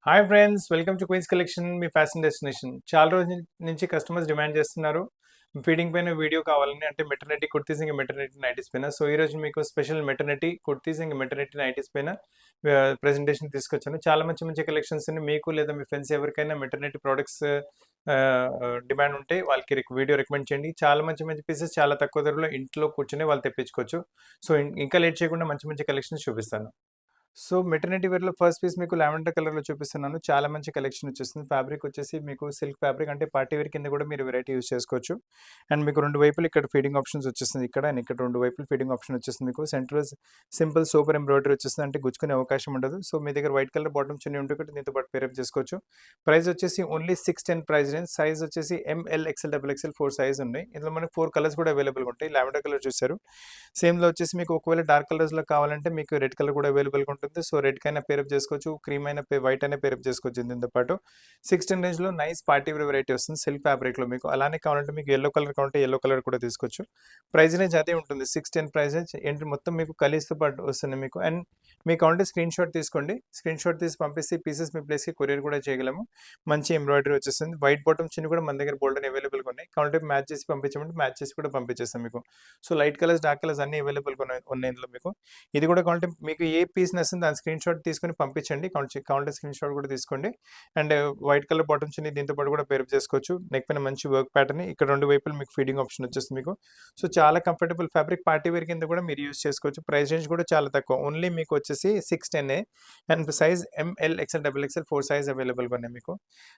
Hi friends, welcome to Queens collection, మీ fashion destination. చాలా రోజుల నుంచి కస్టమర్స్ డిమాండ్ చేస్తున్నారు ఫీడింగ్ పైన వీడియో కావాలని, అంటే మెటర్నిటీ కుర్తీస్ ఇంకా మెటర్నిటీ నైటీస్ పైన. సో ఈ రోజు మీకు స్పెషల్ మెటర్నిటీ కుర్తీస్ ఇంకా మెటర్నిటీ నైటీస్ పైన ప్రెజెంటేషన్ తీసుకొచ్చాను. చాలా మంచి మంచి కలెక్షన్స్ మీకు లేదా మీ ఫ్రెండ్స్ ఎవరికైనా మెటర్నిటీ ప్రోడక్ట్స్ డిమాండ్ ఉంటే వాళ్ళకి వీడియో రికమెండ్ చేయండి. చాలా మంచి మంచి పీసెస్ చాలా తక్కువ ధరలో ఇంట్లో కూర్చొని వాళ్ళు తెప్పించుకోవచ్చు. సో ఇంకా లేట్ చేయకుండా మంచి మంచి కలెక్షన్స్ చూపిస్తాను. సో మెటర్నిటీ వేర్‌లో ఫస్ట్ పీస్ మీకు లావెండర్ కలర్‌లో చూపిస్తున్నాను. చాలా మంచి కలెక్షన్ వచ్చేస్తుంది. ఫ్యాబ్రిక్ వచ్చేసి మీకు సిల్క్ ఫ్యాబ్రిక్, అంటే పార్టీ వేర్ కింద కూడా మీరు వెరైటీ యూజ్ చేసుకోవచ్చు. అండ్ మీకు 2 వైపులు ఇక్కడ ఫీడింగ్ ఆప్షన్స్ వచ్చేస్తుంది. ఇక్కడ అండ్ ఇక్కడ 2 వైపులు ఫీడింగ్ ఆప్షన్ వచ్చేస్తుంది. మీకు సెంటర్ సింపుల్ సూపర్ ఎంబ్రాయిడరీ వచ్చేస్తుంది, అంటే గుచ్చుకునే అవకాశం ఉండదు. సో మీ దగ్గర వైట్ కలర్ బాటమ్ చున్నీ ఉంటే కూడా దీంతో పాటు పేరప్ చేసుకోవచ్చు. ప్రైస్ వచ్చేసి ఓన్లీ 610 ప్రైస్ రేంజ్. సైజ్ వచ్చేసి ML, XL, double XL 4 size ఉన్నాయి. ఇందులో మనకు 4 కలర్స్ కూడా అవైలబుల్‌గా ఉంటాయి. లావెండర్ కలర్ చూసారు. సేమ్‌లో వచ్చేసి మీకు ఒకవేళ డార్క్ కలర్స్‌లో కావాలంటే మీకు రెడ్ కలర్ కూడా అవైలబుల్‌గా ఉంటుంది. సో రెడ్ కైనా పేరప్ చేసుకోవచ్చు, క్రీమ్ అయినా వైట్ అయినా పేరప్ చేసుకోవచ్చు. దీంతో పాటు 610 రేంజ్‌లో నైస్ పార్టీ వేర్ వెరైటీ వస్తుంది సిల్క్ ఫ్యాబ్రిక్‌లో మీకు. అలానే కావాలంటే మీకు యెల్లో కలర్ కావాలంటే యెల్లో కలర్ కూడా తీసుకోవచ్చు. ప్రైస్ రేంజ్ అదే ఉంటుంది, 610 ప్రైస్ రేంజ్. ఏంటి మొత్తం మీకు కలీస్‌తో పాటు వస్తుంది మీకు. అండ్ మీకు కావాలంటే స్క్రీన్ షాట్ తీసుకోండి. స్క్రీన్ షాట్ తీసి పంపిస్తే పీసెస్ మీ ప్లేస్‌కి కొరియర్ కూడా చేయగలము. మంచి ఎంబ్రాయిడరీ వచ్చేస్తుంది. వైట్ బాటమ్ చిన్న కూడా మన దగ్గర బోల్డెన్ అవైలబుల్‌గా ఉన్నాయి. కావాలంటే మ్యాచ్ చేసి పంపించమంటే మ్యాచ్ చేసి కూడా పంపించేస్తాం మీకు. So light colours, dark colours అన్నీ అవైలబుల్‌గా ఉన్నాయి ఇందులో మీకు. ఇది కూడా కావాలంటే మీకు ఏ పీస్ నచ్చిందో దాని స్క్రీన్ షాట్ తీసుకొని పంపించండి. కావాలంటే స్క్రీన్ షాట్ కూడా తీసుకోండి. అండ్ వైట్ కలర్ బాటమ్ చున్నీ దీంతో పాటు కూడా పేరప్ చేసుకోవచ్చు. నెక్ పైన మంచి వర్క్ ప్యాటర్న్, ఇక్కడ 2 వైపులు మీకు ఫీడింగ్ ఆప్షన్ వచ్చేస్తుంది మీకు. సో చాలా కంఫర్టబుల్ ఫ్యాబ్రిక్, పార్టీ వేర్ కింద కూడా మీరు యూజ్ చేసుకోవచ్చు. ప్రైస్ రేంజ్ కూడా చాలా తక్కువ, ఓన్లీ మీకు వచ్చేసి 610 and size ML, XL, double XL 4 size అవైలబుల్‌గా ఉన్నాయి మీకు.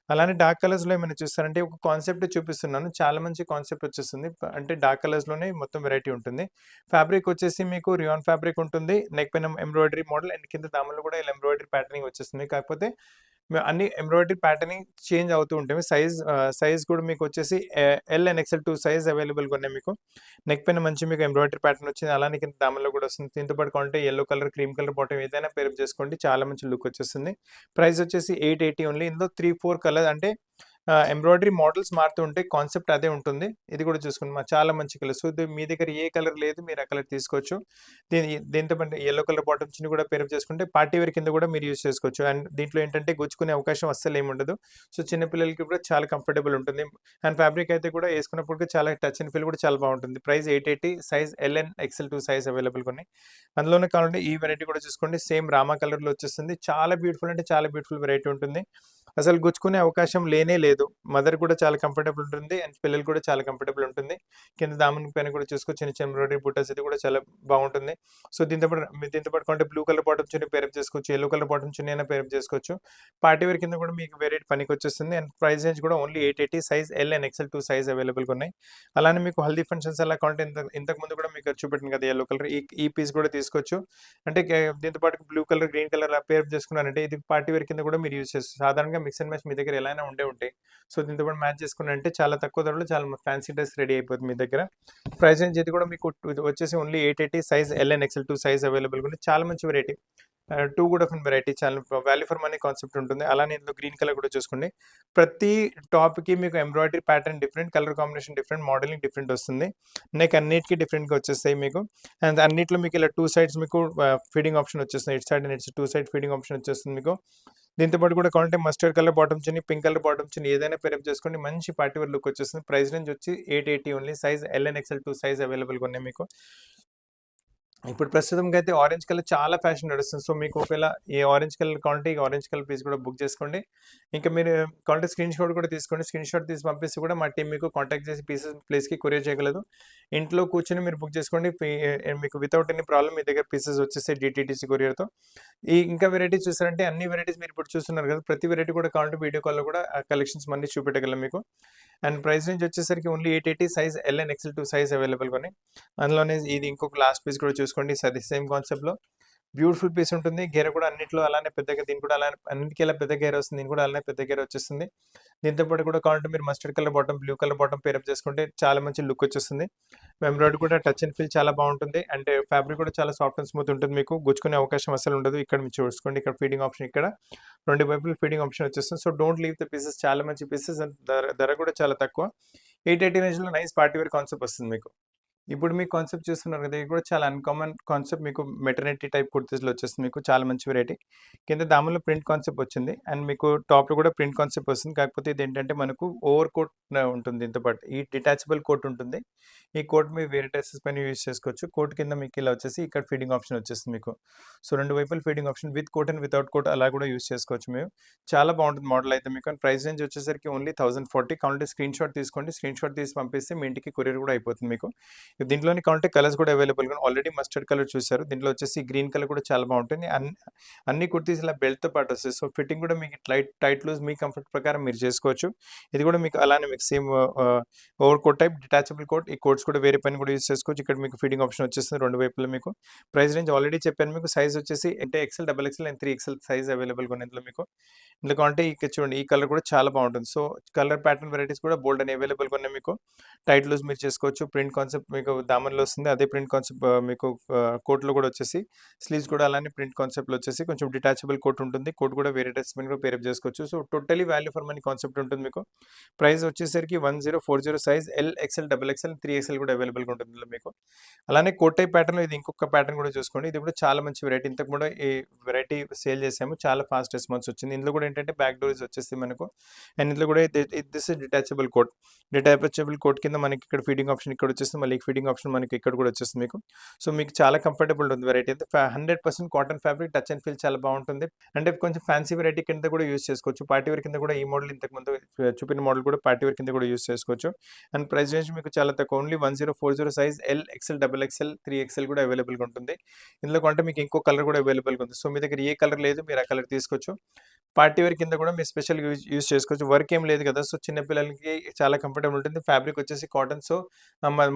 అలానే డార్క్ కలర్స్‌లో ఏమైనా చూస్తారంటే ఒక కాన్సెప్ట్ చూపిస్తున్నాను. చాలా మంచి కాన్సెప్ట్ వచ్చేస్తుంది. అంటే డార్క్ కలర్స్‌లోనే మొత్తం వెరైటీ ఉంటుంది. ఫ్యాబ్రిక్ వచ్చేసి మీకు రియాన్ ఫ్యాబ్రిక్ ఉంటుంది. నెక్ పైన ఎంబ్రాయిడరీ మోడల్ అండ్ కింద దామన్లో కూడా ఇలా ఎంబ్రాయిడరీ ప్యాటర్నింగ్ వచ్చేస్తుంది. కాకపోతే అన్ని ఎంబ్రాయిడరీ ప్యాటర్నింగ్ చేంజ్ అవుతూ ఉంటాయి. సైజ్ కూడా మీకు వచ్చేసి ఎల్ అండ్ ఎక్స్ఎల్ 2 సైజ్ అవైలబుల్‌గా ఉన్నాయి మీకు. నెక్ పైన మంచి మీకు ఎంబ్రాయిడరీ ప్యాటర్న్ వచ్చింది. అలానే కింద దామన్లో కూడా వస్తుంది. దీంతో పాటు కావాలంటే yellow colour, cream colour bottom ఏదైనా పేరప్ చేసుకోండి. చాలా మంచి లుక్ వచ్చేస్తుంది. ప్రైస్ వచ్చేసి 880 ఓన్లీ. ఇందులో 3, 4 కలర్, అంటే ఎంబ్రాయిడరీ మోడల్స్ మారుతూ ఉంటాయి. కాన్సెప్ట్ అదే ఉంటుంది. ఇది కూడా చూసుకోండి, చాలా మంచి కలర్. సో మీ దగ్గర ఏ కలర్ లేదు, మీరు ఆ కలర్ తీసుకోవచ్చు. దీంతో పాటు యెల్లో కలర్ బాటమ్స్‌ని కూడా పేరప్ చేసుకుంటే పార్టీ వేర్ కింద కూడా మీరు యూజ్ చేసుకోవచ్చు. అండ్ దీంట్లో ఏంటంటే గుచ్చుకునే అవకాశం అస్సలు ఏమి ఉండదు. సో చిన్న పిల్లలకి కూడా చాలా కంఫర్టబుల్ ఉంటుంది. అండ్ ఫ్యాబ్రిక్ అయితే కూడా వేసుకున్నప్పుడు చాలా టచ్ అండ్ ఫీల్ కూడా చాలా బాగుంటుంది. Price 880, size L and XL 2 size అవైలబుల్‌గా ఉన్నాయి. అందులోనే కావాలంటే ఈ వెరైటీ కూడా చూసుకోండి. సేమ్ రామా కలర్‌లో వచ్చేస్తుంది. చాలా బ్యూటిఫుల్, అంటే చాలా బ్యూటిఫుల్ వెరైటీ ఉంటుంది. అసలు గుచ్చుకునే అవకాశం లేనే లేదు. మదర్ కూడా చాలా కంఫర్టబుల్ ఉంటుంది. అండ్ పిల్లలు కూడా చాలా కంఫర్టబుల్ ఉంటుంది. కింద దామన్ పైన కూడా చూసుకోవచ్చు, చిన్న చిన్న ఎంబ్రాయిడరీ బుట్టాస్, ఇది కూడా చాలా బాగుంటుంది. సో దీంతో పాటు కావాలంటే బ్లూ కలర్ బాటమ్ చున్నీ పేరప్ చేసుకోవచ్చు. యెల్లో కలర్ బాటమ్ చున్నీ అయినా పేరప్ చేసుకోవచ్చు. పార్టీ వేర్ కింద కూడా మీకు వెరైటీ పనికొచ్చేస్తుంది. అండ్ ప్రైస్ రేంజ్ కూడా only 880, size L and XL 2 size అవైలబుల్‌గా ఉన్నాయి. అలానే మీకు హల్దీ ఫంక్షన్స్ అలా కావాలంటే ఇంతకు ముందు కూడా మీకు చూపెట్టాను కదా యెల్లో కలర్, ఈ పీస్ కూడా తీసుకోవచ్చు. అంటే దీంతో పాటు బ్లూ కలర్, గ్రీన్ కలర్ అలా పేరప్ చేసుకున్నారంటే ఇది పార్టీ వేర్ కింద కూడా మీరు యూజ్ చేసుకోవచ్చు. సాధారణంగా మిక్స్ అండ్ మ్యాచ్ మీ దగ్గర ఎలా అయినా ఉండే ఉంటాయి. సో దీంతో పాటు మ్యాచ్ చేసుకున్నారంటే చాలా తక్కువ ధరలో చాలా ఫ్యాన్సీ డ్రెస్ రెడీ అయిపోతుంది మీ దగ్గర. ప్రైస్ రేంజ్ ఇది కూడా మీకు ఇది వచ్చేసి only 880, size L and XL 2 size అవైలబుల్‌గా ఉంది. చాలా మంచి వెరైటీ. 2 కూడా ఫన్ వెరైటీ, చాలా వాల్యూ ఫర్ మనీ కాన్సెప్ట్ ఉంటుంది. అలానే ఇందులో గ్రీన్ కలర్ కూడా చూసుకోండి. ప్రతి టాప్‌కి మీకు embroidery pattern different, colour combination different, modelling different వస్తుంది. నెక్ అన్నిటికి డిఫరెంట్‌గా వచ్చేస్తాయి మీకు. అండ్ అన్నిట్లో మీకు ఇలా 2 సైడ్స్ మీకు ఫీడింగ్ ఆప్షన్ వచ్చేస్తుంది. ఇటు సైడ్ అండ్ ఇటు 2 సైడ్ ఫీడింగ్ ఆప్షన్ వచ్చేస్తుంది మీకు. దీంతో పాటు కూడా కావాలంటే మస్టర్డ్ కలర్ బాటమ్ చున్నీ, పింక్ కలర్ బాటమ్ చున్నీ ఏదైనా పేరప్ చేసుకోండి. మంచి పార్టీ వేర్ లుక్ వచ్చేస్తుంది. ప్రైస్ రేంజ్ వచ్చి 880 only. Size L and XL 2 size అవైలబుల్‌గా ఉన్నాయి మీకు. ఇప్పుడు ప్రస్తుతంగా అయితే ఆరెంజ్ కలర్ చాలా ఫ్యాషన్ నడుస్తుంది. సో మీకు ఒకవేళ ఈ ఆరెంజ్ కలర్ కావాలంటే ఈ ఆరెంజ్ కలర్ పీస్ కూడా బుక్ చేసుకోండి. ఇంకా మీరు కావాలంటే స్క్రీన్ షాట్ కూడా తీసుకోండి. స్క్రీన్ షాట్ తీసి పంపిస్తే కూడా మా టీం మీకు కాంటాక్ట్ చేసి పీసెస్ ప్లేస్‌కి కొరియర్ చేయగలదు. ఇంట్లో కూర్చొని మీరు బుక్ చేసుకోండి. మీకు వితౌట్ ఎనీ ప్రాబ్లమ్ మీ దగ్గర పీసెస్ వచ్చేస్తాయి డీటీడీసీ కొరియర్‌తో. ఇంకా వెరైటీస్ చూసారంటే అన్ని వెరైటీస్ మీరు ఇప్పుడు చూస్తున్నారు కదా! ప్రతి వెరైటీ కూడా కావాలంటే వీడియో కాల్‌లో కూడా ఆ కలెక్షన్స్ అన్నీ చూపెట్టగలం మీకు. అండ్ ప్రైస్ రేంజ్ వచ్చేసరికి only 880, size L and XL 2 size అవైలబుల్‌గా ఉన్నాయి. అందులోనే ఇది ఇంకొక లాస్ట్ పీస్ కూడా చూసుకోండి. సరే సేమ్ కాన్సెప్ట్‌లో బ్యూటిఫుల్ పీస్ ఉంటుంది. గేర కూడా అన్నిట్లో అలానే పెద్దగా, దీని కూడా అలానే అన్నిటికి ఇలా పెద్ద గేర వస్తుంది. దీని కూడా అలానే పెద్ద గేర వచ్చేస్తుంది. దీంతో పాటు కూడా కావాలంటే మీరు mustard colour bottom, blue colour bottom pair up చేసుకుంటే చాలా మంచి లుక్ వచ్చేస్తుంది. ఎంబ్రాయిడరీ కూడా టచ్ అండ్ ఫీల్ చాలా బాగుంటుంది. అండ్ ఫ్యాబ్రిక్ కూడా చాలా సాఫ్ట్ అండ్ స్మూత్ ఉంటుంది. మీకు గుచ్చుకునే అవకాశం అసలు ఉండదు. ఇక్కడ మీరు చూసుకోండి, ఇక్కడ ఫీడింగ్ ఆప్షన్, ఇక్కడ 2 వైపులు ఫీడింగ్ ఆప్షన్ వచ్చేస్తుంది. So don't leave the pieces, చాలా మంచి పీసెస్. అండ్ ధర కూడా చాలా తక్కువ. 880 రేంజ్‌లో నైస్ పార్టీ వేర్ కాన్సెప్ట్ వస్తుంది మీకు. ఇప్పుడు మీ కాన్సెప్ట్ చూస్తున్నారు కదా! ఇది కూడా చాలా అన్‌కామన్ కాన్సెప్ట్ మీకు మెటర్నిటీ టైప్ కుర్తీస్‌లో వచ్చేస్తుంది మీకు. చాలా మంచి వెరైటీ. కింద దామన్‌లో ప్రింట్ కాన్సెప్ట్ వచ్చింది. అండ్ మీకు టాప్‌లో కూడా ప్రింట్ కాన్సెప్ట్ వస్తుంది. కాకపోతే ఇదేంటంటే మనకు ఓవర్ కోట్ ఉంటుంది దీంతో పాటు. ఈ డిటాచబుల్ కోట్ ఉంటుంది. ఈ కోట్ మీరు వేరే డ్రెసెస్ పైన యూజ్ చేసుకోవచ్చు. కోట్ కింద మీకు ఇలా వచ్చేసి ఇక్కడ ఫీడింగ్ ఆప్షన్ వచ్చేస్తుంది మీకు. సో 2 వైపుల feeding option with coat and without coat అలా కూడా యూజ్ చేసుకోవచ్చు మేము. చాలా బాగుంటుంది మోడల్ అయితే మీకు. అండ్ ప్రైస్ రేంజ్ వచ్చేసరికి ఓన్లీ 1040. కావాలంటే స్క్రీన్‌షాట్ తీసుకోండి. స్క్రీన్‌షాట్ తీసి పంపిస్తే మీ ఇంటికి కొరియర్ కూడా అయిపోతుంది మీకు. దీంట్లోని కావాలంటే కలర్స్ కూడా అవైలబుల్‌గా ఆల్రెడీ మస్టర్డ్ కలర్ చూసారు. దీంట్లో వచ్చేసి గ్రీన్ కలర్ కూడా చాలా బాగుంటుంది. అన్ని కుర్తీస్ ఇలా బెల్ట్‌తో పాటు వస్తాయి. సో ఫిట్టింగ్ కూడా మీకు టైట్ లూజ్ మీ కంఫర్ట్ ప్రకారం మీరు చేసుకోవచ్చు. ఇది కూడా మీకు అలానే మీకు same over coat type detachable coat. ఈ కోట్స్ కూడా వేరే పైన కూడా యూజ్ చేసుకోవచ్చు. ఇక్కడ మీకు ఫీడింగ్ ఆప్షన్ వచ్చేస్తుంది 2 వైపులా మీకు. ప్రైస్ రేంజ్ ఆల్రెడీ చెప్పాను మీకు. సైజ్ వచ్చేసి అంటే XL, double XL and 3XL size అవైలబుల్‌గా ఉన్నాయి ఇందులో మీకు. ఇందులో కావాలంటే ఇక్కడ చూడండి ఈ కలర్ కూడా చాలా బాగుంటుంది. సో కలర్ ప్యాటర్న్ వెరైటీస్ కూడా బోల్డ్ అని అవైలబుల్‌గా ఉన్నాయి మీకు. టైట్ లూజ్ మీరు చేసుకోవచ్చు. ప్రింట్ కాన్సెప్ట్ మీకు దామన్‌లో వస్తుంది. అదే ప్రింట్ కాన్సెప్ట్ మీకు కోట్‌లో కూడా వచ్చేసి స్లీవ్స్ కూడా అలానే ప్రింట్ కాన్సెప్ట్‌లో వచ్చేసి కొంచెం డిటాచబుల్ కోట్ ఉంటుంది. కోట్ కూడా వేరే డ్రెస్ మీద కూడా పేరప్ చేసుకోవచ్చు. So totally value for money concept ఉంటుంది మీకు. ప్రైస్ వచ్చేసరికి 1040 size L, XL, double XL, 3XL కూడా అవైలబుల్‌గా ఉంటుంది ఇందులో మీకు. అలానే కోట్ టైప్ ప్యాటర్న్‌లో ఇది ఇంకొక ప్యాటర్న్ కూడా చూసుకోండి. ఇది కూడా చాలా మంచి వెరైటీ. ఇంతకు కూడా ఈ వెరైటీ సేల్ చేసాము. చాలా ఫాస్ట్ రెస్పాన్స్ వచ్చింది. ఇందులో కూడా ఏంటంటే బ్యాక్ డోర్స్ వచ్చేసి మనకు. అండ్ ఇందులో కూడా this is detachable coat. Detachable coat కింద మనకి ఇక్కడ ఫీడింగ్ ఆప్షన్ ఇక్కడ వచ్చేస్తుంది. మళ్ళీ ఫీడింగ్ ఆప్షన్ మనకి ఇక్కడ కూడా వచ్చేస్తుంది మీకు. సో మీకు చాలా కంఫర్టబుల్ ఉంటుంది వెరైటీ అయితే. 100% cotton fabric, touch and feel చాలా బాగుంటుంది. అంటే కొంచెం ఫ్యాన్సీ వెరైటీ కింద కూడా యూజ్ చేసుకోవచ్చు. పార్టీ వేర్ కింద కూడా ఈ మోడల్ ఇంతకుముందు చూపిన మోడల్ కూడా పార్టీ వేర్ కింద కూడా యూజ్ చేసుకోవచ్చు. అండ్ ప్రైస్ రేంజ్ మీకు చాలా తక్కువ. Only 1040 size L, XL, double XL, 3XL కూడా అవైలబుల్‌గా ఉంటుంది. ఇందులో కొంటే మీకు ఇంకో కలర్ కూడా అవైలబుల్‌గా ఉంది. సో మీ దగ్గర ఏ కలర్ లేదు మీరు ఆ కలర్ తీసుకోవచ్చు. పార్టీ వేర్ కింద కూడా మీరు స్పెషల్ యూజ్ చేసుకోవచ్చు. వర్క్ ఏం లేదు కదా! సో చిన్న పిల్లలకి చాలా కంఫర్టబుల్ ఉంటుంది. ఫ్యాబ్రిక్ వచ్చేసి కాటన్. సో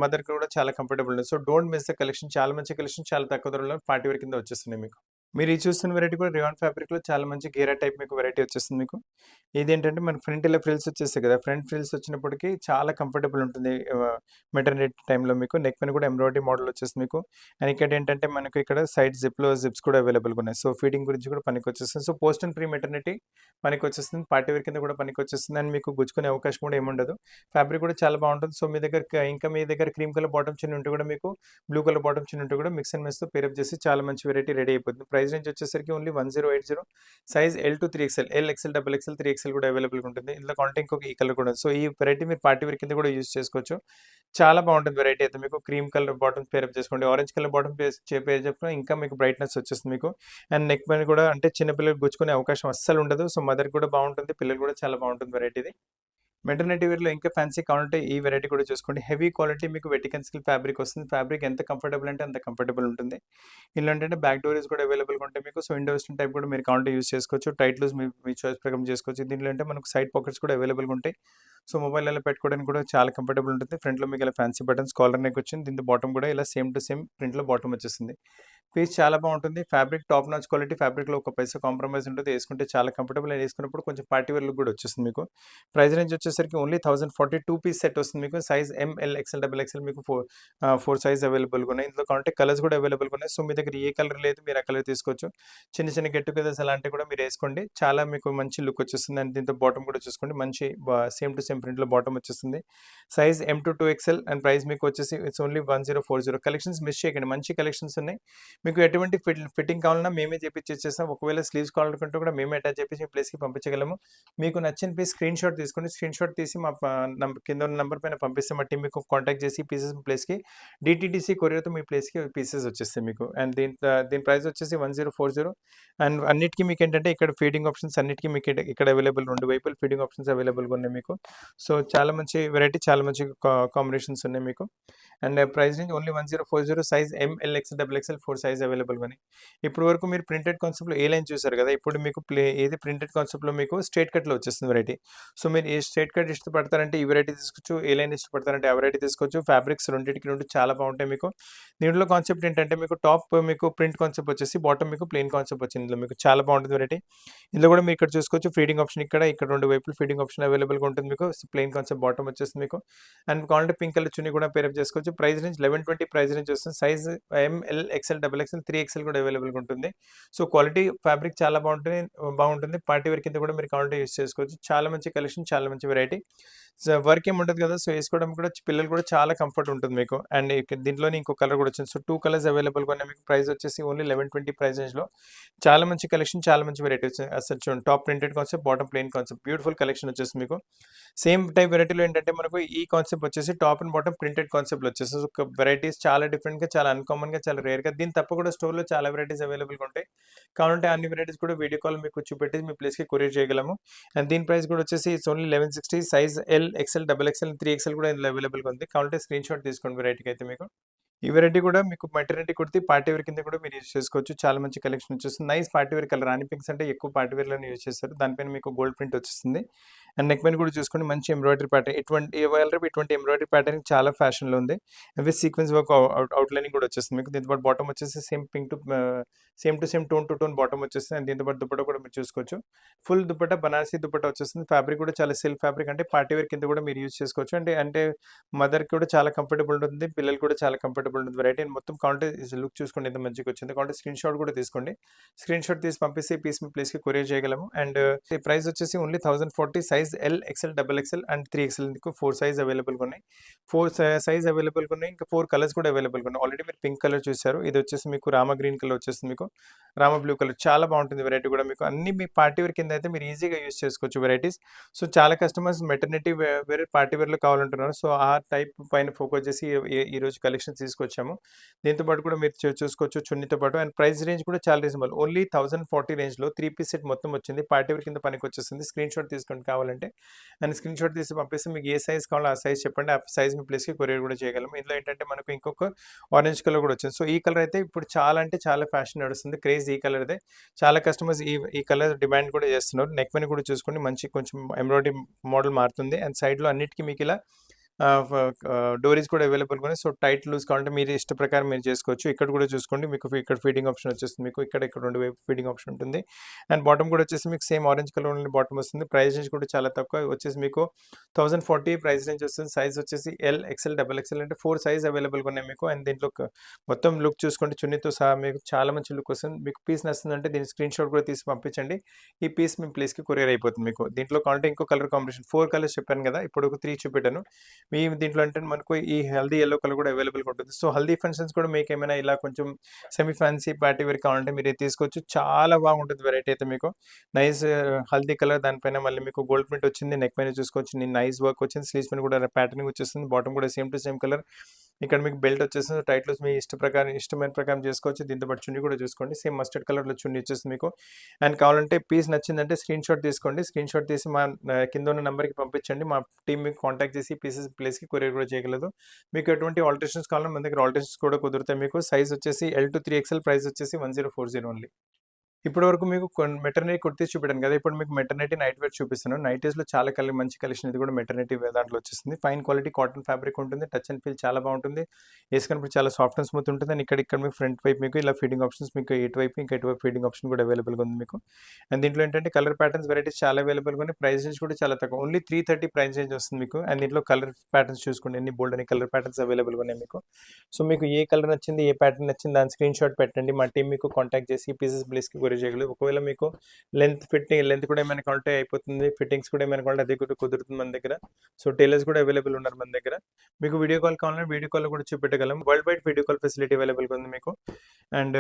మదర్‌కి కూడా చాలా కంఫర్టబుల్ ఉంటుంది. So don't miss the collection. చాలా మంచి కలెక్షన్ చాలా తక్కువ ధరలో పార్టీ వేర్ కింద వచ్చేస్తున్నాయి మీకు. మీరు ఈ చూస్తున్న వెరైటీ కూడా రియాన్ ఫ్యాబ్రిక్‌లో చాలా మంచి గేరా టైప్ మీకు వెరైటీ వచ్చేస్తుంది మీకు. ఇదేంటంటే మనకు ఫ్రంట్ ఇలా ఫ్రిల్స్ వచ్చేస్తాయి కదా! ఫ్రంట్ ఫ్రిల్స్ వచ్చినప్పటికి చాలా కంఫర్టబుల్ ఉంటుంది. మెటర్నిటీ టైమ్‌లో మీకు నెక్ పైన కూడా ఎంబ్రాయిడరీ మోడల్ వచ్చేస్తుంది మీకు. అండ్ ఇక్కడ ఏంటంటే మనకు ఇక్కడ సైడ్ జిప్స్ కూడా అవైలబుల్‌గా ఉన్నాయి. సో ఫీడింగ్ గురించి కూడా పనికొచ్చేస్తుంది. So post and pre maternity పనికొచ్చేస్తుంది. పార్టీ వేర్ కింద కూడా పనికొచ్చేస్తుంది. అండ్ మీకు గుచ్చుకునే అవకాశం కూడా ఏముండదు. ఫ్యాబ్రిక్ కూడా చాలా బాగుంటుంది. సో మీ దగ్గర మీ దగ్గర క్రీమ్ కలర్ బాటమ్ చిన్న ఉంటే కూడా మీకు బ్లూ కలర్ బాటమ్ చిన్న ఉంటే కూడా మిక్స్ అండ్ మ్యాచ్‌తో పేరప్ చేసి చాలా మంచి వెరైటీ రెడీ అయిపోతుంది. ప్రైస్ రేంజ్ వచ్చేసరికి only 1080 size L to 3XL, L, XL, double XL, 3XL కూడా అవైలబుల్‌గా ఉంటుంది. ఇందులో కావాలంటే ఇంకొక ఈ కలర్ కూడా ఉంది. సో ఈ వెరైటీ మీరు పార్టీ వేర్ కింద కూడా యూజ్ చేసుకోవచ్చు. చాలా బాగుంటుంది వెరైటీ అయితే మీకు. క్రీమ్ కలర్ బాటమ్ పేరప్ చేసుకోండి. ఆరెంజ్ కలర్ బాటమ్ పేర్ చెప్పిన ఇంకా మీకు బ్రైట్‌నెస్ వచ్చేస్తుంది మీకు. అండ్ నెక్ పైన కూడా అంటే చిన్న పిల్లలకి గుచ్చుకునే అవకాశం అస్సలు ఉండదు. సో మదర్‌కి కూడా బాగుంటుంది. పిల్లలు కూడా చాలా బాగుంటుంది వెరైటీ ఇది. మెటర్నిటీ వేర్‌లో ఇంకా ఫ్యాన్సీ కావాలంటే ఈ వెరైటీ కూడా చూసుకోండి. హెవీ క్వాలిటీ మీకు వెటికన్ సిల్క్ ఫ్యాబ్రిక్ వస్తుంది. ఫ్యాబ్రిక్ ఎంత కంఫర్టబుల్ అంటే అంత కంఫర్టబుల్ ఉంటుంది. ఇందులో ఏంటంటే బ్యాక్ డోరీస్ కూడా అవైలబుల్‌గా ఉంటాయి మీకు. సో ఇండో వెస్టర్న్ టైప్ కూడా మీరు కావాలంటే యూజ్ చేసుకోవచ్చు. టైట్ లూజ్ మీ చాయిస్ ప్రకారం చేసుకోవచ్చు. దీంట్లో అంటే మనకు సైడ్ పాకెట్స్ కూడా అవైలబుల్‌గా ఉంటాయి. సో మొబైల్‌లలో పెట్టుకోవడానికి కూడా చాలా కంఫర్టబుల్ ఉంటుంది. ఫ్రంట్‌లో మీకు ఇలా ఫ్యాన్సీ బటన్స్, కాలర్ నెక్ వచ్చింది. దీంతో బాటమ్ కూడా ఇలా సేమ్ టు సేమ్ ప్రింట్‌లో బాటమ్ వచ్చేస్తుంది. పీస్ చాలా బాగుంటుంది. Fabric top notch quality. ఫ్యాబ్రిక్‌లో ఒక పైసా కాంప్రమైజ్ ఉండదు. వేసుకుంటే చాలా కంఫర్టబుల్. అండ్ వేసుకున్నప్పుడు కొంచెం పార్టీ వేర్ లుక్ కూడా వచ్చేస్తుంది మీకు. ప్రైస్ రేంజ్ వచ్చేసరికి ఓన్లీ 1040 2 పీస్ సెట్ వస్తుంది మీకు. సైజ్ ఎం, ఎల్, ఎక్స్ఎల్, డబుల్ ఎక్స్ఎల్ మీకు 4 సైజ్ అవైలబుల్‌గా ఉన్నాయి. ఇందులో కావాలంటే కలర్స్ కూడా అవైలబుల్‌గా ఉన్నాయి. సో మీ దగ్గర ఏ కలర్ లేదు మీరు ఆ కలర్ తీసుకోవచ్చు. చిన్న గెట్ టుగెదర్స్ అలాంటివి కూడా మీరు వేసుకోండి. చాలా మీకు మంచి లుక్ వచ్చేస్తుంది. అండ్ దీంతో బాటమ్ కూడా చూసుకోండి. మంచి సేమ్ టు సేమ్ ప్రింట్‌లో బాటమ్ వచ్చేస్తుంది. Size M to 2XL and price మీకు వచ్చేసి ఇట్స్ ఓన్లీ 1040. కలెక్షన్స్ మిస్ చేయకండి. మంచి కలెక్షన్స్ ఉన్నాయి. మీకు ఎటువంటి ఫిట్టింగ్ కావాలన్నా మేమే చేపించి ఇచ్చేస్తాం. ఒకవేళ స్లీవ్స్ కావాలనుకుంటే కూడా మేమే అటాచ్ చేపించి మీ ప్లేస్‌కి పంపించగలము. మీకు నచ్చిన పీస్ స్క్రీన్‌షాట్ తీసుకోండి. స్క్రీన్‌షాట్ తీసి మా కింద ఉన్న నంబర్ పైన పంపిస్తే మా టీమ్ మీకు కాంటాక్ట్ చేసి పీసెస్ మీ ప్లేస్‌కి డీటీడీసీ కొరియర్‌తో మీ ప్లేస్‌కి పీసెస్ వచ్చేస్తాయి మీకు. అండ్ దీని ప్రైస్ వచ్చేసి 1040. అండ్ అన్నిటికి మీకు ఏంటంటే ఇక్కడ ఫీడింగ్ ఆప్షన్స్ అన్నిటికి మీకు ఇక్కడ అవైలబుల్ 2 వైపులు ఫీడింగ్ ఆప్షన్స్ అవైలబుల్‌గా ఉన్నాయి మీకు. సో చాలా మంచి వెరైటీ, చాలా మంచి కాంబినేషన్స్ ఉన్నాయి మీకు. And price range only 1040 size M, L, XL, double XL 4 size అవైలబుల్‌గా ఉన్నాయి. ఇప్పటి వరకు మీరు ప్రింటెడ్ కాన్సెప్ట్‌లో ఏ లైన్ చూసారు కదా! ఇప్పుడు మీకు ఏది ప్రింటెడ్ కాన్సెప్ట్‌లో మీకు స్ట్రెయిట్ కట్‌లో వచ్చేస్తుంది వెరైటీ. సో మీరు ఏ స్ట్రెయిట్ కట్ ఇష్టపడతారంటే ఈ వెరైటీ తీసుకోవచ్చు. ఏ లైన్ ఇష్టపడతారంటే ఆ వెరైటీ తీసుకోవచ్చు. ఫ్యాబ్రిక్స్ రెండిటికి రెండు చాలా బాగుంటాయి మీకు. దీంట్లో కాన్సెప్ట్ ఏంటంటే మీకు టాప్ మీకు ప్రింట్ కాన్సెప్ట్ వచ్చేసి బాటమ్ మీకు ప్లెయిన్ కాన్సెప్ట్ వచ్చింది. ఇందులో మీకు చాలా బాగుంటుంది వెరైటీ. ఇందులో కూడా మీరు ఇక్కడ చూసుకోవచ్చు ఫీడింగ్ ఆప్షన్ ఇక్కడ 2 వైపులు ఫీడింగ్ ఆప్షన్ అవైలబుల్‌గా ఉంటుంది మీకు. ప్లెయిన్ కాన్సెప్ట్ బాటమ్ వచ్చేస్తుంది మీకు. అండ్ కావాలంటే పింక్ కలర్ చున్నీ కూడా పేరప్ చేసుకోవచ్చు. ప్రైస్ రేంజ్ 1120 ప్రైస్ రేంజ్ వస్తుంది. సైజ్ ఎం, L, XL, double XXL, 3XL కూడా అవైలబుల్గా ఉంటుంది. సో క్వాలిటీ ఫ్యాబ్రిక్ చాలా బాగుంటుంది. పార్టీ వేర్ కింద కూడా మీరు కావాలంటే యూస్ చేసుకోవచ్చు. చాలా మంచి కలెక్షన్, చాలా మంచి వెరైటీ. సో వర్క్ ఏమి ఉండదు కదా, సో వేసుకోవడం కూడా పిల్లలు కూడా చాలా కంఫర్ట్ ఉంటుంది మీకు. అండ్ దీంట్లోనే ఇంకో కలర్ కూడా వచ్చింది. సో 2 కలర్స్ అవైలబుల్గా ఉన్నాయి మీకు. ప్రైస్ వచ్చేసి ఓన్లీ 1120 ప్రైస్ రేంజ్లో. చాలా మంచి కలెక్షన్, చాలా మంచి వెరైటీ వచ్చాయి. అసలు చూడండి, top printed concept, bottom plain concept, beautiful collection వచ్చేసి మీకు. సేమ్ టైప్ వెరైటీలో ఏంటంటే మనకు ఈ కాన్సెప్ట్ వచ్చేసి టాప్ అండ్ బాటమ్ ప్రింటెడ్ కాన్సెప్ట్లో వచ్చేసి ఒక వెరైటీస్ చాలా డిఫరెంట్గా, చాలా అన్కామన్గా, చాలా రేర్గా. దీని తప్ప కూడా స్టోర్లో చాలా వెరైటీస్ అవైలబుల్గా ఉంటాయి. కావాలంటే అన్ని వెరైటీస్ కూడా వీడియో కాల్ మీకు చూపెట్టి మీ ప్లేస్కి కొరియర్ చేయగలము. అండ్ దీని ప్రైస్ కూడా వచ్చేసి it's only 1160. Size L, XL, XXL, 3XL కూడా ఇందులో అవైలబుల్గా ఉంది. కావాలంటే స్క్రీన్ షాట్ తీసుకోండి వెరైటీకి అయితే మీకు. ఈ వెరైటీ కూడా మీకు మెటర్నిటీ కుర్తి పార్టీ వేర్ కింద కూడా మీరు యూజ్ చేసుకోవచ్చు. చాలా మంచి కలెక్షన్ వచ్చేస్తుంది. Nice party wear colour. Rani pinks అంటే ఎక్కువ పార్టీ వేర్లోనే యూజ్ చేస్తారు. దానిపైన మీకు గోల్డ్ ప్రింట్ వచ్చేస్తుంది. అండ్ నెక్ పైన కూడా చూసుకోండి, మంచి ఎంబ్రాయిడరీ ప్యాటర్న్. ఇటువంటి ఎంబ్రాయిడరీ ప్యాటర్న్ చాలా ఫ్యాషన్లో ఉంది. విత్ సీక్వెన్స్ వర్క్ అవుట్లైనింగ్ కూడా వచ్చేస్తుంది మీకు. దీంతో పాటు బాటమ్ వచ్చేసి same to same tone to tone bottom వచ్చేస్తుంది. అండ్ దీంతో పాటు దుపట్టా కూడా మీరు చూసుకోవచ్చు. ఫుల్ దుపట్టా, బనారసీ దుపట్టా వచ్చేస్తుంది. ఫ్యాబ్రిక్ కూడా చాలా సిల్క్ ఫ్యాబ్రిక్, అంటే పార్టీ వేర్ కింద కూడా మీరు యూజ్ చేసుకోవచ్చు. అంటే మదర్కి కూడా చాలా కంఫర్టబుల్ ఉంటుంది, పిల్లలు కూడా చాలా కంఫర్టబుల్ ఉంటుంది. వెరైటీ మొత్తం కావాలంటే లుక్ చూసుకోండి ఎంత మంచిగా వచ్చింది. కావాలంటే స్క్రీన్ షాట్ కూడా తీసుకోండి. స్క్రీన్ షాట్ తీసి పంపిస్తే ఈ పీస్ మీ ప్లేస్కి కొరియర్ చేయగలము. అండ్ ఈ ప్రైస్ వచ్చేసి only 1040. Size L, XL, XXL and 3XL. మీకు 4 సైజ్ అవైలబుల్గా ఉన్నాయి. 4 సైజ్ అవైలబుల్గా ఉన్నాయి. ఇంకా 4 కలర్స్ కూడా అవైలబుల్గా ఉన్నాయి. ఆల్రెడీ మీరు పింక్ కలర్ చూశారు. ఇది వచ్చేసి మీకు రామ గ్రీన్ కలర్ వచ్చేస్తుంది మీకు. రామ బ్లూ కలర్ చాలా బాగుంటుంది వెరైటీ కూడా మీకు. అన్ని మీ పార్టీ వేర్ కింద అయితే మీరు ఈజీగా యూజ్ చేసుకోవచ్చు వెరైటీస్. సో చాలా కస్టమర్స్ మెటర్నిటీ వేరే పార్టీ వేర్లో కావాలంటున్నారు. సో ఆ టైప్ పైన ఫోకస్ చేసి ఈరోజు కలెక్షన్స్ తీసుకొచ్చాము. దీంతో పాటు కూడా మీరు చూసుకోవచ్చు చున్నీతో పాటు. అండ్ ప్రైస్ రేంజ్ కూడా చాలా రీజనబుల్. ఓన్లీ 1040 రేంజ్లో 3 పీస్ సెట్ మొత్తం వచ్చింది. పార్టీ వేర్ కింద పనికి వచ్చేస్తుంది. స్క్రీన్ షాట్ తీసుకోండి కావాలంటే. అండ్ స్క్రీన్ షాట్ తీసి పంపిస్తే మీకు ఏ సైజ్ కావాలో ఆ సైజ్ చెప్పండి. ఆ సైజ్ మీ ప్లేస్కి కొరియర్ కూడా చేయగలము. ఇందులో ఏంటంటే మనకు ఇంకొక ఆరెంజ్ కలర్ కూడా వచ్చింది. సో ఈ కలర్ అయితే ఇప్పుడు చాలా అంటే చాలా ఫ్యాషన్ నడుస్తుంది. క్రేజ్ ఈ కలర్ అయితే. చాలా కస్టమర్స్ ఈ కలర్ డిమాండ్ కూడా చేస్తున్నారు. నెక్ పైన కూడా చూసుకోండి, మంచి కొంచెం ఎంబ్రాయిడరీ మోడల్ మారుతుంది. అండ్ సైడ్లో అన్నిటికీ మీకు ఇలా డోరీస్ కూడా అవైలబుల్గా ఉన్నాయి. సో టైట్ లూజ్ కావాలంటే మీరు ఇష్ట ప్రకారం మీరు చేసుకోవచ్చు. ఇక్కడ కూడా చూసుకోండి, మీకు ఇక్కడ ఫీడింగ్ ఆప్షన్ వచ్చేస్తుంది మీకు. ఇక్కడ రెండు వైపు ఫీడింగ్ ఆప్షన్ ఉంటుంది. అండ్ బాటమ్ కూడా వచ్చేసి మీకు సేమ్ ఆరెంజ్ కలర్ ఉన్న బాటమ్ వస్తుంది. ప్రైస్ రేంజ్ కూడా చాలా తక్కువ వచ్చేసి మీకు 1040 ప్రైస్ రేంజ్ వస్తుంది. సైజ్ వచ్చేసి L, XL, XXL అంటే 4 సైజ్ అవైలబుల్గా ఉన్నాయి మీకు. అండ్ దీంట్లో మొత్తం లుక్ చూసుకోండి, చున్నీతో సహా మీకు చాలా మంచి లుక్ వస్తుంది. మీకు పీస్ నచ్చిందంటే దీని స్క్రీన్ షాట్ కూడా తీసి పంపించండి. ఈ పీస్ మీ ప్లేస్కి కొరియర్ అయిపోతుంది మీకు. దీంట్లో కావాలంటే ఇంకో కలర్ కాంబినేషన్ 4 కలర్స్ చెప్పాను కదా, ఇప్పుడు ఒక 3 చూపెట్టాను. మీ దీంట్లో అంటే మనకు ఈ హెల్దీ ఎల్లో కలర్ కూడా అవైలబుల్గా ఉంటుంది. సో హల్దీ ఫంక్షన్స్ కూడా మీకు ఏమైనా ఇలా కొంచెం సెమీ ఫ్యాన్సీ పార్టీ వేర్ కావాలంటే మీరు తీసుకోవచ్చు. చాలా బాగుంటుంది వెరైటీ అయితే మీకు. నైస్ హల్దీ కలర్, దానిపైన మళ్ళీ మీకు గోల్డ్ ప్రింట్ వచ్చింది. నెక్ పైన చూసుకోవచ్చు, నైస్ వర్క్ వచ్చింది. స్లీవ్స్ పైన కూడా ప్యాటర్నింగ్ వచ్చేస్తుంది. బాటమ్ కూడా సేమ్ టు సేమ్ కలర్. ఇక్కడ మీకు బెల్ట్ వచ్చేస్తుంది. టైట్ లూస్ మీ ఇష్టమైన ప్రకారం చేసుకోవచ్చు. దీంతో పాటు చున్నీ కూడా చూసుకోండి, సేమ్ మస్టర్డ్ కలర్లో చున్నీ వచ్చేస్తుంది మీకు. అండ్ కావాలంటే పీస్ నచ్చిందంటే స్క్రీన్ షాట్ తీసుకోండి. స్క్రీన్ షాట్ తీసి మా కింద ఉన్న నెంబర్కి పంపించండి. మా టీం మీకు కాంటాక్ట్ చేసి పీసెస్ ప్లేస్కి కొరియర్ కూడా చేయగలదు. మీకు ఎటువంటి ఆల్టరేషన్స్ కావాలన్నా మన దగ్గర ఆల్టరేషన్స్ కూడా కుదురుతాయి మీకు. సైజ్ వచ్చేసి L to 3XL. ప్రైస్ వచ్చేసి 1040 ఓన్లీ. ఇప్పటి వరకు మీకు మెటర్నిటీ కుర్తీస్ చూపెట్టాను కదా, ఇప్పుడు మీకు మెటర్నిటీ నైట్ వేర్ చూపిస్తున్నాను. నైటీస్లో చాలా మంచి కలెక్షన్. ఇది కూడా మెటర్నిటీ దాంట్లో వచ్చేస్తుంది. ఫైన్ క్వాలిటీ కాటన్ ఫ్యాబ్రిక్ ఉంటుంది. టచ్ అండ్ ఫీల్ చాలా బాగుంటుంది. వేసుకున్నప్పుడు చాలా సాఫ్ట్ అండ్ స్మూత్ ఉంటుంది. అండ్ ఇక్కడ మీకు ఫ్రంట్ వైపు మీకు ఇలా ఫీడింగ్ ఆప్షన్స్, మీకు ఇటువైపు ఇంకా ఇటువైపు ఫీడింగ్ ఆప్షన్ కూడా అవైలబుల్గా ఉంది మీకు. అండ్ దీంట్లో ఏంటంటే కలర్ ప్యాటర్న్స్ వెరైటీస్ చాలా అవైలబుల్గా ఉన్నాయి. ప్రైస్ రేంజ్ కూడా చాలా తక్కువ, ఓన్లీ 330 ప్రైస్ రేంజ్ వస్తుంది మీకు. అండ్ దీంట్లో కలర్ ప్యాటర్న్స్ చూసుకోండి, ఎన్ని బోల్డ్ అని కలర్ ప్యాటర్న్స్ అవైలబుల్గా ఉన్నాయి మీకు. సో మీకు ఏ కలర్ నచ్చింది, ఏ ప్యాటర్న్ నచ్చింది, దాని స్క్రీన్ షాట్ పెట్టండి. మా టీం మీకు కాంటాక్ట్ చేసి పీసెస్ ప్లేస్కి కొరియర్ చేయగలరు. ఒకవేళ మీకు లెంత్ కూడా ఏమైనా కావాలంటే అయిపోతుంది, ఫిట్టింగ్స్ కూడా ఏమైనా కావాలంటే అది కూడా కుదురుతుంది మన దగ్గర. సో టైలర్స్ కూడా అవైలబుల్ ఉన్నారు మన దగ్గర. మీకు వీడియో కాల్ కావాలంటే వీడియో కాల్ కూడా చూపెట్టగలం. World wide video call facility అవైలబుల్గా ఉంది మీకు. అండ్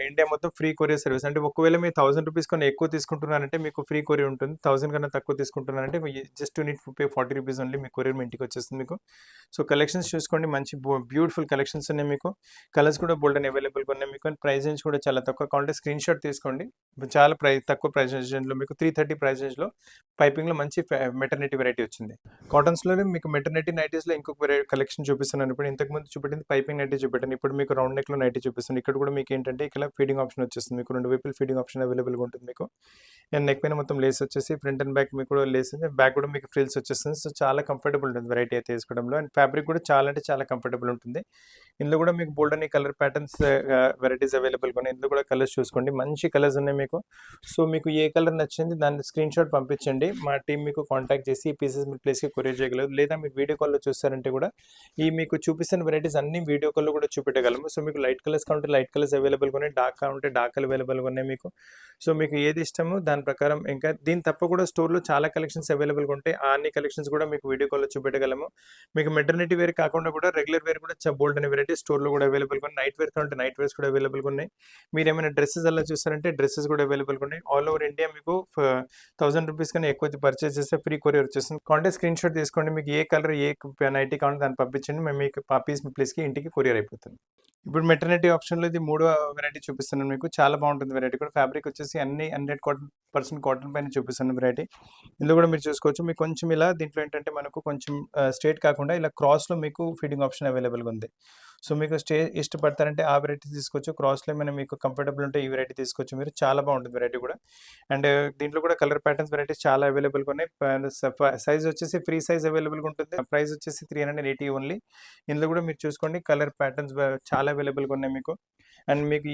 ఇండియా మొత్తం ఫ్రీ కొరియర్ సర్వీస్. అంటే ఒకవేళ మీరు 1000 రూపీస్ కన్నా ఎక్కువ తీసుకుంటున్నారంటే మీకు ఫ్రీ కొరియర్ ఉంటుంది. 1000 కన్నా తక్కువ తీసుకుంటున్నారంటే just need pay 40 rupees only, మీ కొరియర్ మీ ఇంటికి వచ్చేస్తుంది మీకు. సో కలెక్షన్స్ చూసుకోండి, మంచి బ్యూటిఫుల్ కలెక్షన్స్ ఉన్నాయి మీకు. కలర్స్ కూడా బోల్డ్ అని అవైలబుల్గా ఉన్నాయి మీకు. అండ్ ప్రైస్ రేంజ్ కూడా చాలా తక్కువ. కావాలంటే స్క్రీన్ షాట్ తీసుకోండి. చాలా తక్కువ ప్రైస్ రేంజ్లో మీకు 330 ప్రైస్ రేంజ్లో పైపింగ్లో మంచి మెటర్నిటీ వెరైటీ వచ్చింది. కాటన్స్లోనే మీకు మెటర్నిటీ నైటీస్లో ఇంకొక కలెక్షన్ చూపిస్తున్నాను. ఇప్పుడు ఇంతకుముందు చూపెట్టింది పైపింగ్ నైటీ చూపెట్టాను. ఇప్పుడు మీకు రౌండ్ నెక్లో నైటీ చూపిస్తాను. ఇక్కడ కూడా మీకు ఏంటంటే ఇక్కడ ఫీడింగ్ ఆప్షన్ వచ్చేస్తుంది మీకు. 2 వైపులు ఫీడింగ్ ఆప్షన్ అవైలబుల్గా ఉంటుంది మీకు. అండ్ నెక్ పైన మొత్తం లేస్ వచ్చేసి ఫ్రంట్ అండ్ బ్యాక్ మీకు కూడా లేస్, బ్యాక్ కూడా మీకు ఫ్రిల్స్ వచ్చేస్తుంది. సో చాలా కంఫర్టబుల్ ఉంటుంది వెరైటీ అయితే వేసుకోవడంలో. అండ్ ఫ్యాబ్రిక్ కూడా చాలా అంటే చాలా కంఫర్టబుల్ ఉంటుంది. ఇందులో కూడా మీకు బోల్డ్ అని కలర్ ప్యాటర్న్స్ వెరైటీస్ అవైలబుల్గా ఉన్నాయి. ఇందులో కూడా కలర్స్ చూసుకోండి, మంచి మంచి కలర్స్ ఉన్నాయి మీకు. సో మీకు ఏ కలర్ నచ్చింది దాన్ని స్క్రీన్ షాట్ పంపించండి, మా టీం మీకు కాంటాక్ట్ చేసి ఈ పీసెస్ మీ ప్లేస్కి కొరియర్ చేయగలరు. లేదా మీరు వీడియో కాల్లో చూస్తారంటే కూడా ఈ మీకు చూపిస్తున్న వెరైటీస్ అన్ని వీడియో కాల్లో కూడా చూపెట్టగలము. సో మీకు లైట్ కలర్స్ కావాలంటే లైట్ కలర్స్ అవైలబుల్గా ఉన్నాయి, డార్క్ కావాలంటే డార్క్ అవైలబుల్గా ఉన్నాయి మీకు. సో మీకు ఏది ఇష్టమో దాని ప్రకారం, ఇంకా దీని తప్ప కూడా స్టోర్లో చాలా కలెక్షన్స్ అవైలబుల్గా ఉంటాయి. ఆ అన్ని కలెక్షన్స్ కూడా మీకు వీడియో కాల్లో చూపెట్టగలము. మీకు మెటర్నిటీ వేర్ కాకుండా కూడా రెగ్యులర్ వేర్ కూడా బోల్డ్ అనే వెరైటీ స్టోర్లో కూడా అవైలబుల్గా ఉన్నాయి. నైట్ వేర్ కావాలంటే నైట్ వేర్స్ కూడా అవైలబుల్గా ఉన్నాయి. మీరు ఏమైనా డ్రెస్సెస్ అలా చూస్తారంటే డ్రెస్సెస్ కూడా అవైలబుల్గా ఉన్నాయి. ఆల్ ఓవర్ ఇండియా మీకు 1000 రూపీస్ కన్నా ఎక్కువ పర్చేస్ చేస్తే ఫ్రీ కొరియర్ వచ్చేస్తుంది. కాంటాక్ట్ స్క్రీన్ షాట్ తీసుకోండి, మీకు ఏ కలర్ ఏ నైటీ కావాలంటే దాన్ని పంపించండి, మేము మీకు పీస్ మీ ప్లేస్కి ఇంటికి కొరియర్ అయిపోతుంది. ఇప్పుడు మెటర్నిటీ ఆప్షన్లో ఇది 3వ వెరైటీ చూపిస్తున్నాను మీకు. చాలా బాగుంటుంది వెరైటీ కూడా. ఫ్యాబ్రిక్ వచ్చేసి అన్ని 100% కాటన్ పైన చూపిస్తున్న వెరైటీ. ఇందులో కూడా మీరు చూసుకోవచ్చు. మీకు కొంచెం ఇలా దీంట్లో ఏంటంటే మనకు కొంచెం స్ట్రేట్ కాకుండా ఇలా క్రాస్లో మీకు ఫిట్టింగ్ ఆప్షన్ అవైలబుల్గా ఉంది. సో మీకు ఇష్టపడతారంటే ఆ వెరైటీ తీసుకోవచ్చు. క్రాస్లో ఏమైనా మీకు కంఫర్టబుల్ ఉంటే ఈ వెరైటీ తీసుకోవచ్చు మీరు. చాలా బాగుంటుంది వెరైటీ కూడా. అండ్ దీంట్లో కూడా కలర్ ప్యాటర్న్స్ వెరైటీస్ చాలా అవైలబుల్గా ఉన్నాయి. సైజ్ వచ్చేసి ఫ్రీ సైజ్ అవైలబుల్గా ఉంటుంది. ప్రైస్ వచ్చేసి 380 ఓన్లీ. ఇందులో కూడా మీరు చూసుకోండి, కలర్ ప్యాటర్న్స్ చాలా అవైలబుల్గా ఉన్నాయి మీకు. అండ్ మీకు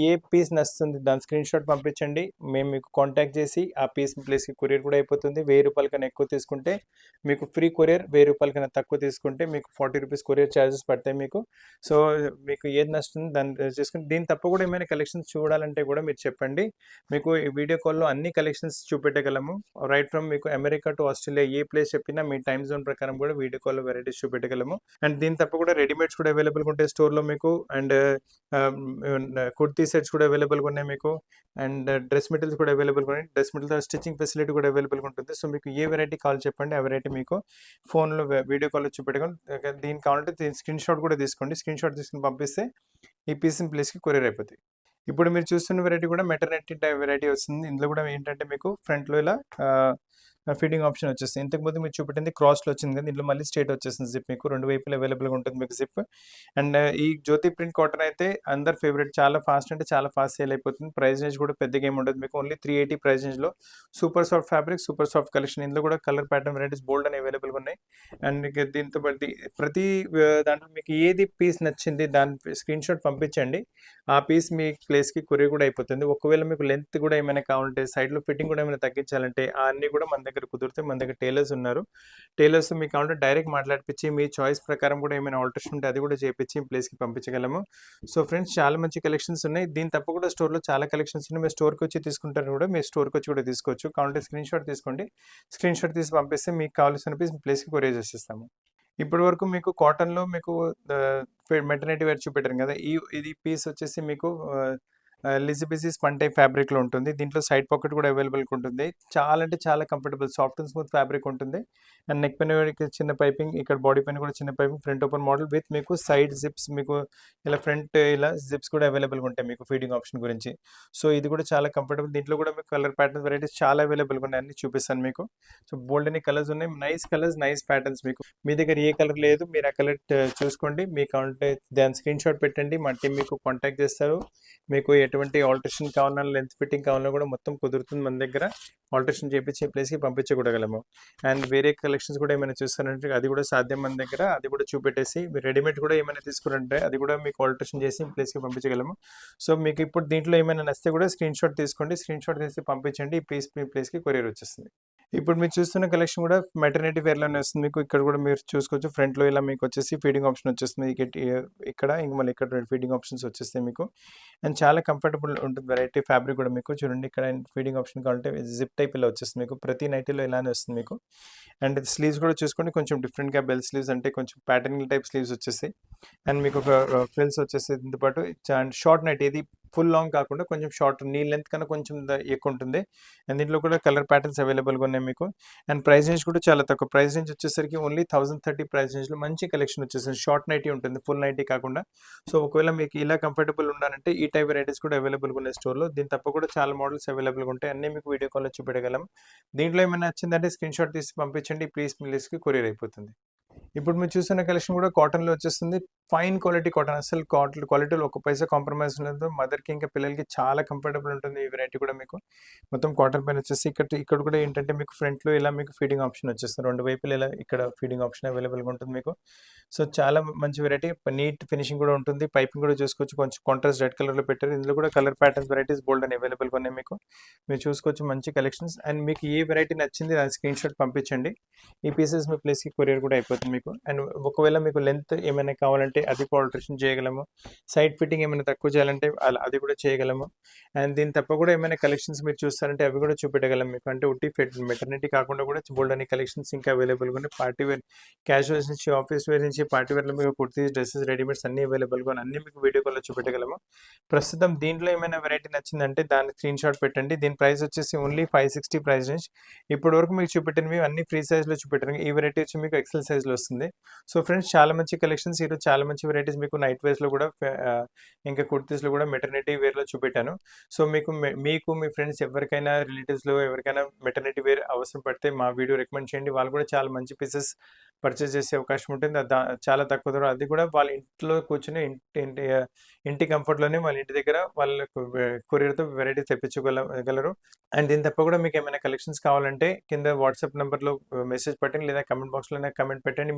ఏ పీస్ నచ్చుతుంది దాని స్క్రీన్ షాట్ పంపించండి, మేము మీకు కాంటాక్ట్ చేసి ఆ పీస్ ప్లేస్కి కొరియర్ కూడా అయిపోతుంది. 1000 రూపాయల కన్నా ఎక్కువ తీసుకుంటే మీకు ఫ్రీ కొరియర్, 1000 రూపాయల కన్నా తక్కువ తీసుకుంటే మీకు 40 రూపీస్ కొరియర్ ఛార్జెస్ పడతాయి మీకు. సో మీకు ఏది నచ్చుతుంది దాన్ని చేసుకుని, దీని తప్ప కూడా ఏమైనా కలెక్షన్స్ చూడాలంటే కూడా మీరు చెప్పండి, మీకు ఈ వీడియో కాల్లో అన్ని కలెక్షన్స్ చూపెట్టగలము. రైట్ ఫ్రమ్ మీకు America to Australia A place చెప్పినా మీ టైం జోన్ ప్రకారం కూడా వీడియో కాల్లో వెరైటీస్ చూపెట్టగలము. అండ్ దీని తప్ప కూడా రెడీమేడ్స్ కూడా అవైలబుల్గా ఉంటాయి స్టోర్లో మీకు. అండ్ కుర్తీ సెట్స్ కూడా అవైలబుల్గా ఉన్నాయి మీకు. అండ్ డ్రెస్ మెటీరియల్స్ కూడా అవైలబుల్గా ఉన్నాయి. డ్రెస్ మెటీరియల్ స్టిచ్చింగ్ ఫెసిలిటీ కూడా అవైలబుల్గా ఉంటుంది. సో మీకు ఏ వెరైటీ కాల్ చెప్పండి, ఆ వెరైటీ మీకు ఫోన్లో వీడియో కాల్లో చూపెట్టుకొని, దీనికి కావాలంటే దీని స్క్రీన్ షాట్ కూడా తీసుకోండి. స్క్రీన్ షాట్ తీసుకుని పంపిస్తే ఈ పీస్ ప్లేస్కి కొరియర్ అయిపోతాయి. ఇప్పుడు మీరు చూస్తున్న వెరైటీ కూడా మెటర్నిటీ టైప్ వెరైటీ వస్తుంది. ఇందులో కూడా ఏంటంటే మీకు ఫ్రంట్లో ఇలా ఫిట్టింగ్ ఆప్షన్ వచ్చేస్తుంది. ఇంతకుముందు మీరు చూపెట్టింది క్రాస్లో వచ్చింది కదా, దీంట్లో మళ్ళీ స్ట్రేట్ వచ్చేస్తుంది జిప్. మీకు రెండు వైపులు అవైలబుల్గా ఉంటుంది మీకు జిప్. అండ్ ఈ జ్యోతి ప్రింట్ కాటన్ అయితే అందరు ఫేవరెట్, చాలా ఫాస్ట్ అంటే చాలా ఫాస్ట్ సేల్ అయిపోతుంది. ప్రైస్ రేంజ్ కూడా పెద్దగా ఏమి ఉండదు మీకు, ఓన్లీ 380 ప్రైస్ రేంజ్లో super soft fabric, super soft collection. ఇందులో కూడా కలర్ ప్యాటర్న్ వెరైటీస్ బోల్డ్ అని అవైలబుల్గా ఉన్నాయి. అండ్ దీంతో ప్రతి దాంట్లో మీకు ఏది పీస్ నచ్చింది దాని స్క్రీన్ షాట్ పంపించండి, ఆ పీస్ మీ ప్లేస్కి కొరియర్ కూడా అయిపోతుంది. ఒకవేళ మీకు లెంత్ కూడా ఏమైనా కావాలంటే, సైడ్లో ఫిట్టింగ్ కూడా ఏమైనా తగ్గించాలంటే అన్నీ కూడా మన దగ్గర కుదిరితే, మన దగ్గర టైలర్స్ ఉన్నారు. టైలర్స్ మీకు కావాలంటే డైరెక్ట్ మాట్లాడిపించి మీ చాయిస్ ప్రకారం కూడా ఏమైనా ఆల్టరేషన్ ఉంటే అది కూడా చేపించి ప్లేస్కి పంపించగలము. సో ఫ్రెండ్స్, చాలా మంచి కలెక్షన్స్ ఉన్నాయి. దీని తప్ప కూడా స్టోర్లో చాలా కలెక్షన్స్ ఉన్నాయి. మీరు స్టోర్కి వచ్చి తీసుకుంటారు కూడా, మీరు స్టోర్కి వచ్చి కూడా తీసుకోవచ్చు. కావాలంటే స్క్రీన్ షాట్ తీసుకోండి, స్క్రీన్ షాట్ తీసి పంపిస్తే మీకు కావాల్సిన పీస్ ప్లేస్కి కొరియర్ చేసేస్తాము. ఇప్పటి వరకు మీకు కాటన్లో మీకు మెటర్నిటీ వేర్ చూపెట్టారు కదా, ఇది పీస్ వచ్చేసి మీకు లిజిబిజీ స్పన్ టైప్ ఫ్యాబ్రిక్లో ఉంటుంది. దీంట్లో సైడ్ పాకెట్ కూడా అవైలబుల్గా ఉంటుంది. చాలా అంటే చాలా comfortable soft and smooth fabric ఉంటుంది. అండ్ నెక్ పైన చిన్న పైపింగ్, ఇక్కడ బాడీ పైన కూడా చిన్న piping, front open model with మీకు సైడ్ జిప్స్, మీకు ఇలా ఫ్రంట్ ఇలా జిప్స్ కూడా అవైలబుల్గా ఉంటాయి మీకు ఫీడింగ్ ఆప్షన్ గురించి. సో ఇది కూడా చాలా కంఫర్టబుల్. దీంట్లో కూడా మీకు కలర్ ప్యాటర్న్స్ వెరైటీస్ చాలా అవైలబుల్గా ఉన్నాయి, అన్ని చూపిస్తాను మీకు. సో బోల్డ్ అనే కలర్స్ ఉన్నాయి, నైస్ కలర్స్, నైస్ ప్యాటర్న్స్. మీకు మీ దగ్గర ఏ కలర్ లేదు మీరు ఆ కలర్ చూసుకోండి, మీకు కావాలంటే దాని స్క్రీన్ షాట్ పెట్టండి, మా టీం మీకు కాంటాక్ట్ చేస్తారు. మీకు ఎటువంటి ఆల్టరేషన్ కావాలన్నా, లెంత్ ఫిట్టింగ్ కావాలన్నా కూడా మొత్తం కుదురుతుంది మన దగ్గర. ఆల్టరేషన్ చేయించి ప్లేస్కి పంపించకూడగలము. అండ్ వేరే కలెక్షన్స్ కూడా ఏమైనా చూస్తారంటే అది కూడా సాధ్యం మన దగ్గర, అది కూడా చూపెట్టేసి మీరు రెడీమేడ్ కూడా ఏమైనా తీసుకురంటే అది కూడా మీకు ఆల్టరేషన్ చేసి ప్లేస్కి పంపించగలము. సో మీకు ఇప్పుడు దీంట్లో ఏమైనా నచ్చితే కూడా స్క్రీన్ షాట్ తీసుకోండి, స్క్రీన్ షాట్ తీసి పంపించండి, ఈ పీస్ మీ ప్లేస్కి కొరియర్ వచ్చేస్తుంది. ఇప్పుడు మీరు చూస్తున్న కలెక్షన్ కూడా మెటర్నిటీ వేర్లోనే వస్తుంది మీకు. ఇక్కడ కూడా మీరు చూసుకోవచ్చు, ఫ్రంట్లో ఇలా మీకు వచ్చేసి ఫీడింగ్ ఆప్షన్ వచ్చేస్తుంది ఇక్కడ, ఇంక మళ్ళీ ఇక్కడ ఫీడింగ్ ఆప్షన్స్ వచ్చేస్తాయి మీకు. అండ్ చాలా కంఫర్టబుల్ ఉంటుంది వెరైటీ ఫ్యాబ్రిక్ కూడా మీకు. చూడండి, ఇక్కడ ఫీడింగ్ ఆప్షన్ కావాలంటే జిప్ టైప్ ఇలా వచ్చేస్తుంది మీకు, ప్రతి నైటీలో ఇలానే వస్తుంది మీకు. అండ్ స్లీవ్స్ కూడా చూసుకోండి, కొంచెం డిఫరెంట్గా బెల్ స్లీవ్స్, అంటే కొంచెం ప్యాటర్నింగ్ టైప్ స్లీవ్స్ వచ్చేస్తాయి. అండ్ మీకు ఒక ఫ్రిల్స్ వచ్చేసి దీంతో పాటు. అండ్ షార్ట్ నైట్, ఇది ఫుల్ లాంగ్ కాకుండా కొంచెం షార్ట్, నీ లెంత్ కన్నా కొంచెం ఎక్కువ ఉంటుంది. అండ్ దీంట్లో కూడా కలర్ ప్యాటర్న్స్ అవైలబుల్గా ఉన్నాయి మీకు. అండ్ ప్రైస్ రేంజ్ కూడా చాలా తక్కువ, ప్రైస్ రేంజ్ వచ్చేసరికి ఓన్లీ 1030 ప్రైస్ రేంజ్లో మంచి కలెక్షన్ వచ్చేసింది. షార్ట్ నైటీ ఉంటుంది, ఫుల్ నైటీ కాకుండా. సో ఒకవేళ మీకు ఇలా కంఫర్టబుల్ ఉండాలంటే ఈ టైప్ వెరైటీస్ కూడా అవైలబుల్గా ఉన్నాయి స్టోర్లో. దీని తప్ప కూడా చాలా మోడల్స్ అవైలబుల్గా ఉంటాయి, అన్నీ మీకు వీడియో కాల్లో చూపెట్టగలం. దీంట్లో ఏమైనా నచ్చిందంటే స్క్రీన్ షాట్ తీసి పంపించండి, ప్లీజ్ ప్లీజ్కి కొరియర్ అయిపోతుంది. ఇప్పుడు మీరు చూస్తున్న కలెక్షన్ కూడా కాటన్లో వచ్చేస్తుంది. ఫైన్ క్వాలిటీ కాటన్, అసలు క్వాలిటీలో ఒక పైసా కాంప్రమైజ్ ఉండదు. మదర్‌కి ఇంకా పిల్లలకి చాలా కంఫర్టబుల్ ఉంటుంది ఈ వెరైటీ కూడా మీకు. మొత్తం కాటన్ పైన వచ్చేసి ఇక్కడ కూడా ఏంటంటే మీకు ఫ్రంట్‌లో ఇలా మీకు ఫీడింగ్ ఆప్షన్ వచ్చేస్తుంది. 2 వైపులా ఇలా ఇక్కడ ఫీడింగ్ ఆప్షన్ అవైలబుల్‌గా ఉంటుంది మీకు. సో, చాలా మంచి వెరైటీ. నీట్ ఫినిషింగ్ కూడా ఉంటుంది. పైపింగ్ కూడా చూసుకోవచ్చు. కొంచెం కాంట్రాస్ట్ రెడ్ కలర్‌లో పెట్టారు. ఇందులో కూడా కలర్ ప్యాటర్న్స్ వెరైటీస్ బోల్డ్ అని అవైలబుల్‌గా ఉన్నాయి మీకు. మీరు చూసుకోవచ్చు మంచి కలెక్షన్స్. అండ్ మీకు ఏ వెరైటీ నచ్చింది దాని స్క్రీన్‌షాట్ పంపించండి. ఈ పీసెస్ మీ ప్లేస్‌కి కొరియర్ కూడా అయిపోతుంది మీకు. అండ్ ఒకవేళ మీకు లెంత్ ఏమైనా కావాలంటే అది కూడా ఆల్టరేషన్ చేయగలము. సైడ్ ఫిట్టింగ్ ఏమైనా తక్కువ చేయాలంటే అది కూడా చేయగలము. అండ్ దీని తప్ప కూడా ఏమైనా కలెక్షన్స్ మీరు చూస్తారంటే అవి కూడా చూపెట్టగలం మీకు. అంటే ఉట్టి మెటర్నిటీ కాకుండా కూడా బోల్డ్ అని కలెక్షన్స్ ఇంకా అవైలబుల్‌గా ఉన్నాయి. పార్టీ వేర్, క్యాజువల్స్ నుంచి ఆఫీస్ వేర్ నుంచి పార్టీ వేర్‌లో మీకు కుర్తీస్, డ్రెసెస్, రెడీమేడ్స్ అన్నీ అవైలబుల్‌గా ఉన్నాయి. అన్నీ మీకు వీడియో కాల్‌లో చూపెట్టగలము. ప్రస్తుతం దీంట్లో ఏమైనా వెరైటీ నచ్చిందంటే దాని స్క్రీన్‌షాట్ పెట్టండి. దీని ప్రైస్ వచ్చేసి ఓన్లీ 560 ప్రైస్ రేంజ్. ఇప్పటివరకు మీకు చూపెట్టినవి అన్ని ఫ్రీ సైజ్‌లో చూపెట్టాను. ఈ వెరైటీ వచ్చి మీకు ఎక్సెల్ సైజ్‌లో వస్తుంది. సో ఫ్రెండ్స్, చాలా మంచి కలెక్షన్స్ ఈరోజు, చాలా మంచి వెరైటీస్ మీకు నైట్ వేర్స్‌లో కూడా ఇంకా కుర్తీస్‌లో కూడా మెటర్నిటీ వేర్‌లో చూపెట్టాను. సో మీకు మీ ఫ్రెండ్స్ ఎవరికైనా రిలేటివ్స్‌లో ఎవరికైనా మెటర్నిటీ వేర్ అవసరం పడితే మా వీడియో రికమెండ్ చేయండి. వాళ్ళు కూడా చాలా మంచి పీసెస్ పర్చేస్ చేసే అవకాశం ఉంటుంది. చాలా తక్కువ ధర, అది కూడా వాళ్ళ ఇంట్లో కూర్చొని ఇంటి కంఫర్ట్‌లోనే వాళ్ళ ఇంటి దగ్గర వాళ్ళకు కొరియర్‌తో వెరైటీస్ తెప్పించగలరు. అండ్ దీని తప్ప కూడా మీకు ఏమైనా కలెక్షన్స్ కావాలంటే కింద వాట్సాప్ నెంబర్‌లో మెసేజ్ పెట్టండి, లేదా కామెంట్ బాక్స్‌లోనే కామెంట్ పెట్టండి.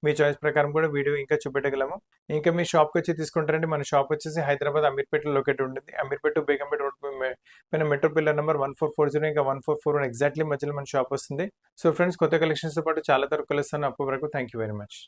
మీ చాయిస్ ప్రకారం కూడా వీడియో ఇంకా చూపెట్టగలము. ఇంకా మీ షాప్‌కి వచ్చి తీసుకుంటారంటే మన షాప్ వచ్చేసి హైదరాబాద్ అమీర్పేటలో లొకేట్ ఉంటుంది. అమీర్పేట టు బేగంపేట రోడ్ పైన మెట్రో పిల్లర్ నెంబర్ 1440 ఇంకా 1441 ఎగ్జాక్ట్లీ మధ్యలో మన షాప్ వస్తుంది. సో ఫ్రెండ్స్, కొత్త కలెక్షన్స్‌తో పాటు చాలా వరకు కలుస్తాను. అప్పటి వరకు థ్యాంక్ యూ వెరీ మచ్.